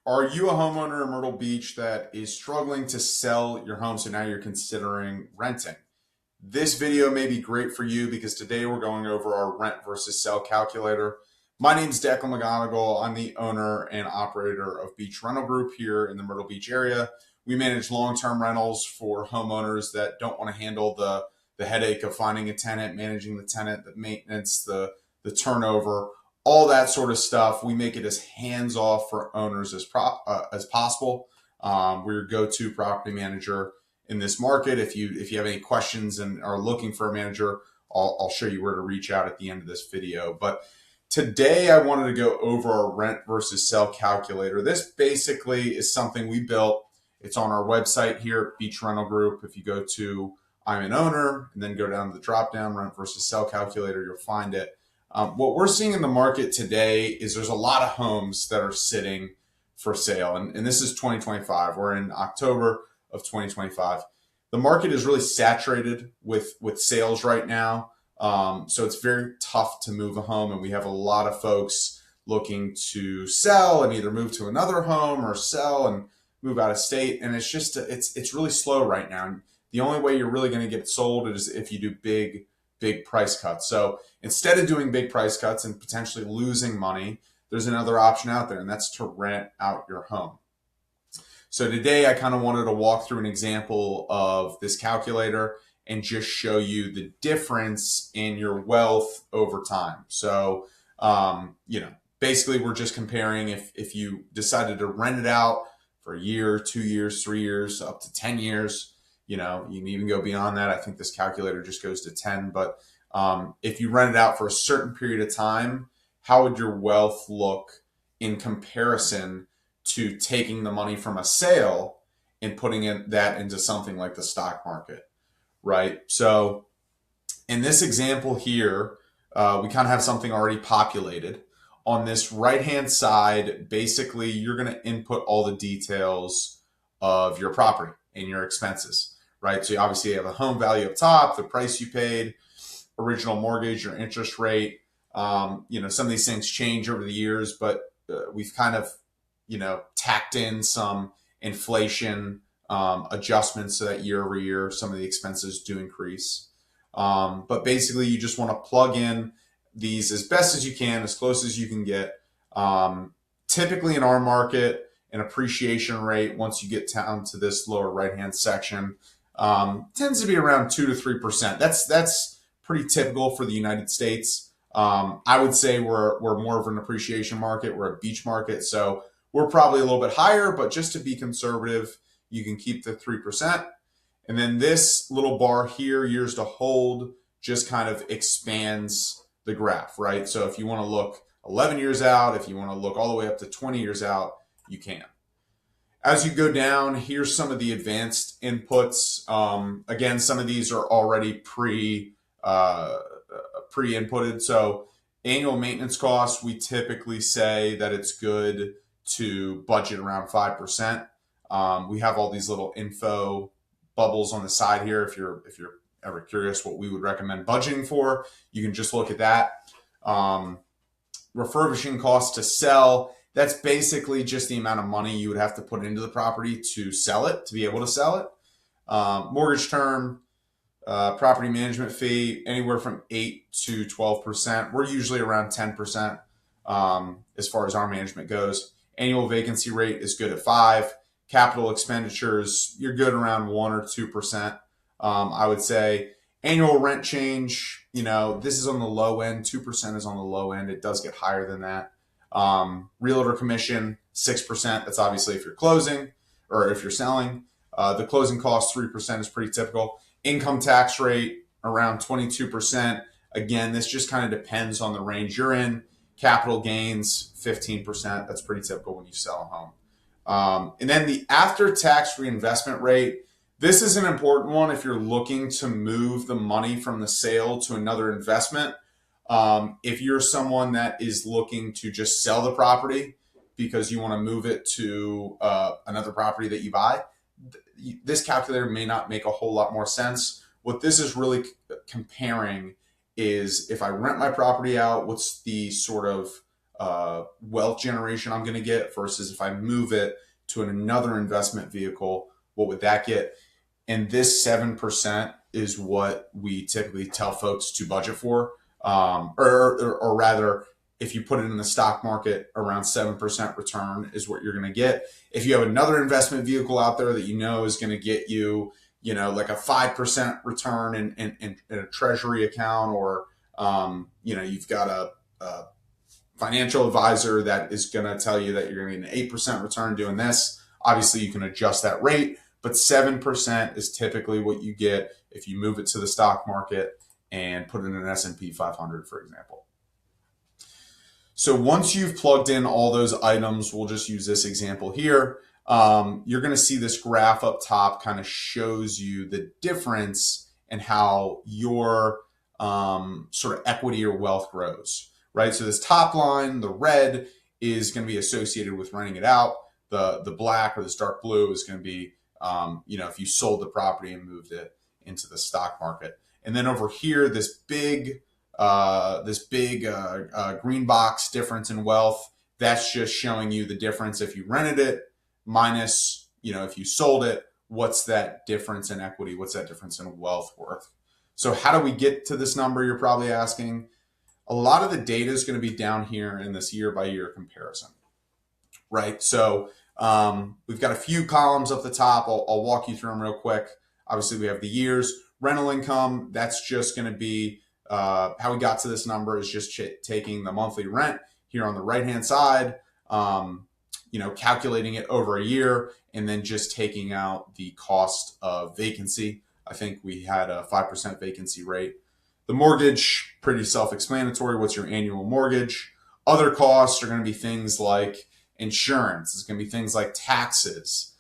Are you a homeowner in Myrtle Beach that is struggling to sell your home, so now you're considering renting? This video may be great for you because today we're going over our rent versus sell calculator. My name is Declan McGonigal. I'm the owner and operator of Beach Rental Group here in the Myrtle Beach area. We manage long-term rentals for homeowners that don't want to handle the headache of finding a tenant, managing the tenant, the maintenance, the turnover, all that sort of stuff. We make it as hands-off for owners as possible. We're your go-to property manager in this market. If you have any questions and are looking for a manager, I'll show you where to reach out at the end of this video. But today I wanted to go over our rent versus sell calculator. This basically is something we built. It's on our website here at Beach Rental Group. If you go to I'm an owner and then go down to the drop down rent versus sell calculator, you'll find it. What we're seeing in the market today is there's a lot of homes that are sitting for sale. And this is 2025. We're in October of 2025. The market is really saturated with sales right now. So it's very tough to move a home. And we have a lot of folks looking to sell and either move to another home or sell and move out of state. And it's just, it's really slow right now. And the only way you're really going to get it sold is if you do big price cuts. So instead of doing big price cuts and potentially losing money, there's another option out there, and that's to rent out your home. So today I kind of wanted to walk through an example of this calculator and just show you the difference in your wealth over time. So, basically we're just comparing if you decided to rent it out for a year, 2 years, 3 years, up to 10 years, you can even go beyond that. I think this calculator just goes to 10. But if you rent it out for a certain period of time, how would your wealth look in comparison to taking the money from a sale and putting that into something like the stock market, right? So in this example here, we kind of have something already populated. On this right-hand side, basically, you're going to input all the details of your property and your expenses. Right, so you obviously have a home value up top, the price you paid, original mortgage, your interest rate. Some of these things change over the years, but we've kind of, tacked in some inflation adjustments so that year over year, some of the expenses do increase. But basically, you just want to plug in these as best as you can, as close as you can get. Typically in our market, an appreciation rate, once you get down to this lower right-hand section, tends to be around 2 to 3%. That's pretty typical for the United States. I would say we're more of an appreciation market. We're a beach market, so we're probably a little bit higher, but just to be conservative, you can keep the 3%. And then this little bar here, years to hold, just kind of expands the graph, right? So if you want to look 11 years out, if you want to look all the way up to 20 years out, you can. As you go down, here's some of the advanced inputs. Again, some of these are already pre-inputted. So annual maintenance costs, we typically say that it's good to budget around 5%. We have all these little info bubbles on the side here. If you're ever curious what we would recommend budgeting for, you can just look at that. Refurbishing costs to sell. That's basically just the amount of money you would have to put into the property to sell it, to be able to sell it. Mortgage term, property management fee, anywhere from 8 to 12%. We're usually around 10% as far as our management goes. Annual vacancy rate is good at 5%. Capital expenditures, you're good around 1 or 2%. I would say annual rent change, this is on the low end. 2% is on the low end. It does get higher than that. Realtor commission, 6%. That's obviously if you're closing or if you're selling. The closing cost, 3% is pretty typical. Income tax rate, around 22%. Again, this just kind of depends on the range you're in. Capital gains, 15%. That's pretty typical when you sell a home. And then the after-tax reinvestment rate, this is an important one if you're looking to move the money from the sale to another investment. If you're someone that is looking to just sell the property because you want to move it to another property that you buy, this calculator may not make a whole lot more sense. What this is really comparing is if I rent my property out, what's the sort of wealth generation I'm going to get versus if I move it to another investment vehicle, what would that get? And this 7% is what we typically tell folks to budget for. Or rather, if you put it in the stock market, around 7% return is what you're going to get. If you have another investment vehicle out there that you know is going to get you, like a 5% return in a treasury account, or, you've got a financial advisor that is going to tell you that you're going to get an 8% return doing this. Obviously, you can adjust that rate, but 7% is typically what you get if you move it to the stock market and put it in an S&P 500, for example. So once you've plugged in all those items, we'll just use this example here. You're going to see this graph up top kind of shows you the difference in how your sort of equity or wealth grows, right? So this top line, the red, is going to be associated with renting it out. The black or this dark blue is going to be, if you sold the property and moved it into the stock market. And then over here, this big green box difference in wealth, that's just showing you the difference if you rented it minus, if you sold it, what's that difference in equity? What's that difference in wealth worth? So how do we get to this number, you're probably asking? A lot of the data is going to be down here in this year by year comparison, right? So we've got a few columns up the top. I'll walk you through them real quick. Obviously, we have the years. Rental income, that's just going to be how we got to this number is just taking the monthly rent here on the right-hand side, calculating it over a year, and then just taking out the cost of vacancy. I think we had a 5% vacancy rate. The mortgage, pretty self-explanatory. What's your annual mortgage? Other costs are going to be things like insurance. It's going to be things like taxes,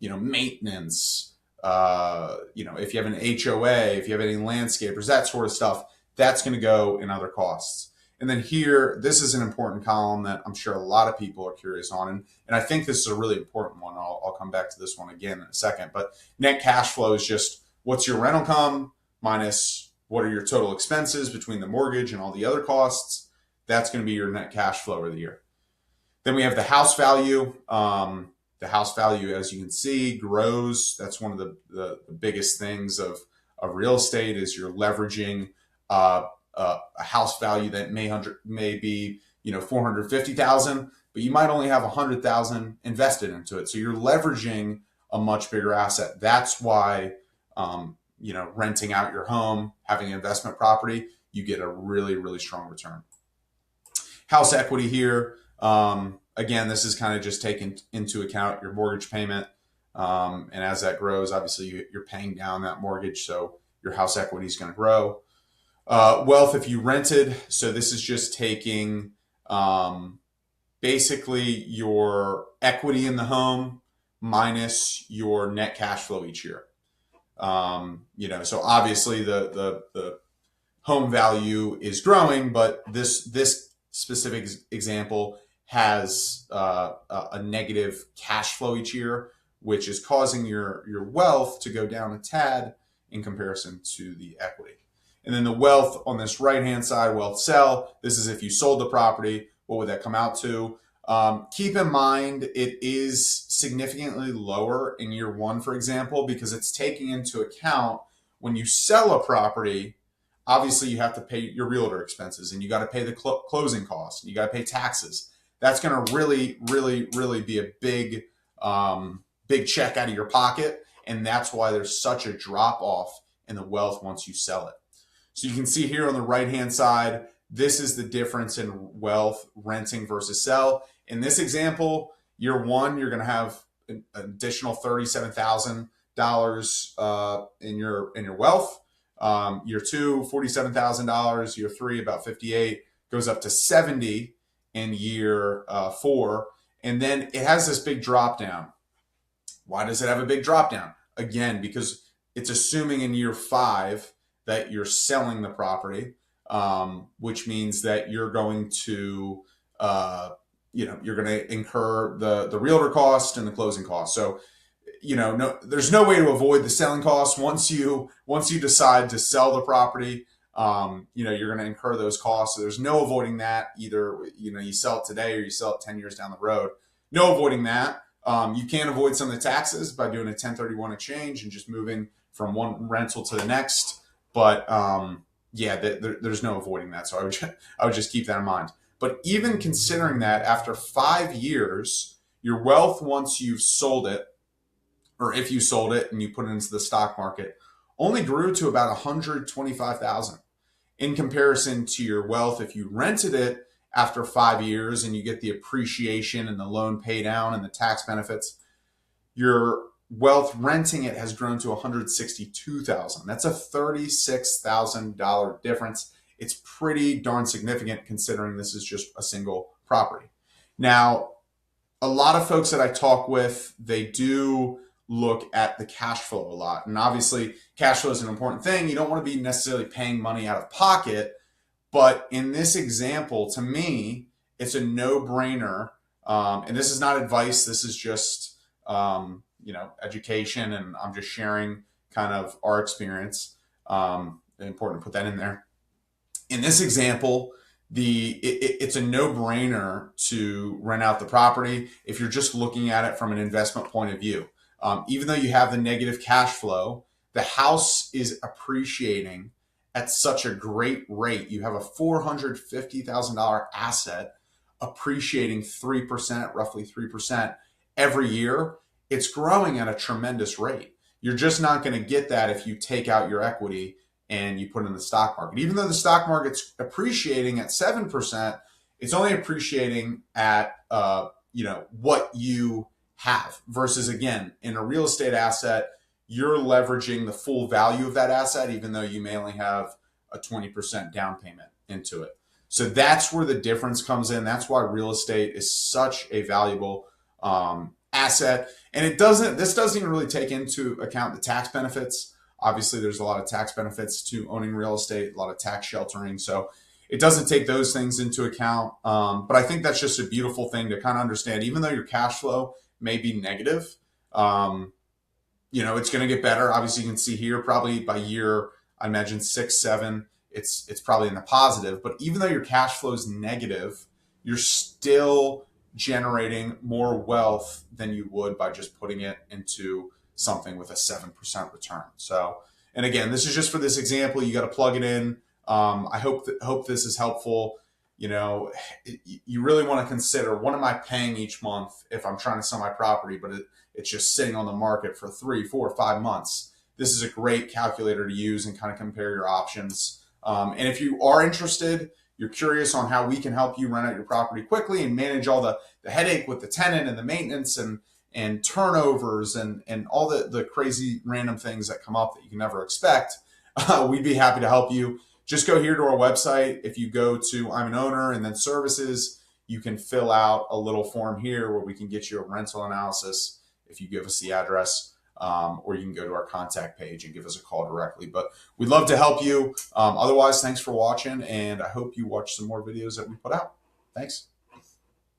maintenance, if you have an HOA, if you have any landscapers, that sort of stuff, that's going to go in other costs. And then here, this is an important column that I'm sure a lot of people are curious on. And I think this is a really important one. I'll come back to this one again in a second. But net cash flow is just what's your rental income minus what are your total expenses between the mortgage and all the other costs. That's going to be your net cash flow over the year. Then we have the house value. The house value, as you can see, grows. That's one of the biggest things of real estate is you're leveraging a house value that may be $450,000, but you might only have $100,000 invested into it. So you're leveraging a much bigger asset. That's why renting out your home, having an investment property, you get a really, really strong return. House equity here. Again, this is kind of just taking into account your mortgage payment. And as that grows, obviously you're paying down that mortgage. So your house equity is going to grow. Wealth, if you rented. So this is just taking basically your equity in the home minus your net cash flow each year. So obviously the home value is growing, but this specific example has a negative cash flow each year, which is causing your wealth to go down a tad in comparison to the equity. And then the wealth on this right-hand side, wealth sell, this is if you sold the property, what would that come out to? Keep in mind, it is significantly lower in year one, for example, because it's taking into account when you sell a property, obviously you have to pay your realtor expenses and you got to pay the closing costs. You got to pay taxes. That's going to really, really, really be a big check out of your pocket. And that's why there's such a drop off in the wealth once you sell it. So you can see here on the right-hand side, this is the difference in wealth renting versus sell. In this example, year one, you're going to have an additional $37,000 in your wealth. Year two, $47,000. Year three, about 58. Goes up to 70 in year four. And then it has this big drop down. Why does it have a big drop down? Again, because it's assuming in year five that you're selling the property, which means that you're going to, you're going to incur the realtor cost and the closing cost. So, there's no way to avoid the selling costs once you decide to sell the property. you're going to incur those costs. So there's no avoiding that. Either, you sell it today or you sell it 10 years down the road. No avoiding that. You can avoid some of the taxes by doing a 1031 exchange and just moving from one rental to the next. But there's no avoiding that. So I would just keep that in mind. But even considering that, after 5 years, your wealth, once you've sold it, or if you sold it and you put it into the stock market, only grew to about 125,000 in comparison to your wealth if you rented it after 5 years and you get the appreciation and the loan pay down and the tax benefits. Your wealth renting it has grown to 162,000. That's a $36,000 difference. It's pretty darn significant considering this is just a single property. Now, a lot of folks that I talk with, they do look at the cash flow a lot. And obviously, cash flow is an important thing. You don't want to be necessarily paying money out of pocket. But in this example, to me, it's a no-brainer. And this is not advice. This is just, education. And I'm just sharing kind of our experience. Important to put that in there. In this example, it's a no-brainer to rent out the property if you're just looking at it from an investment point of view. Even though you have the negative cash flow, the house is appreciating at such a great rate. You have a $450,000 asset appreciating 3%, roughly 3% every year. It's growing at a tremendous rate. You're just not going to get that if you take out your equity and you put it in the stock market. Even though the stock market's appreciating at 7%, it's only appreciating at what you have, versus, again, in a real estate asset, you're leveraging the full value of that asset, even though you may only have a 20% down payment into it. So that's where the difference comes in. That's why real estate is such a valuable asset. And this doesn't even really take into account the tax benefits. Obviously, there's a lot of tax benefits to owning real estate, a lot of tax sheltering. So it doesn't take those things into account. But I think that's just a beautiful thing to kind of understand. Even though your cash flow may be negative, it's going to get better. Obviously, you can see here probably by year, I imagine 6, 7, it's probably in the positive. But even though your cash flow is negative, you're still generating more wealth than you would by just putting it into something with a 7% return. So, and again, this is just for this example. You got to plug it in. I hope this is helpful. You really want to consider, what am I paying each month if I'm trying to sell my property, but it's just sitting on the market for 3, 4, 5 months. This is a great calculator to use and kind of compare your options. And if you are interested, you're curious on how we can help you rent out your property quickly and manage all the headache with the tenant and the maintenance and turnovers and all the crazy random things that come up that you can never expect, we'd be happy to help you. Just go here to our website. If you go to I'm an owner and then services, you can fill out a little form here where we can get you a rental analysis if you give us the address, or you can go to our contact page and give us a call directly. But we'd love to help you. Otherwise, thanks for watching, and I hope you watch some more videos that we put out. Thanks.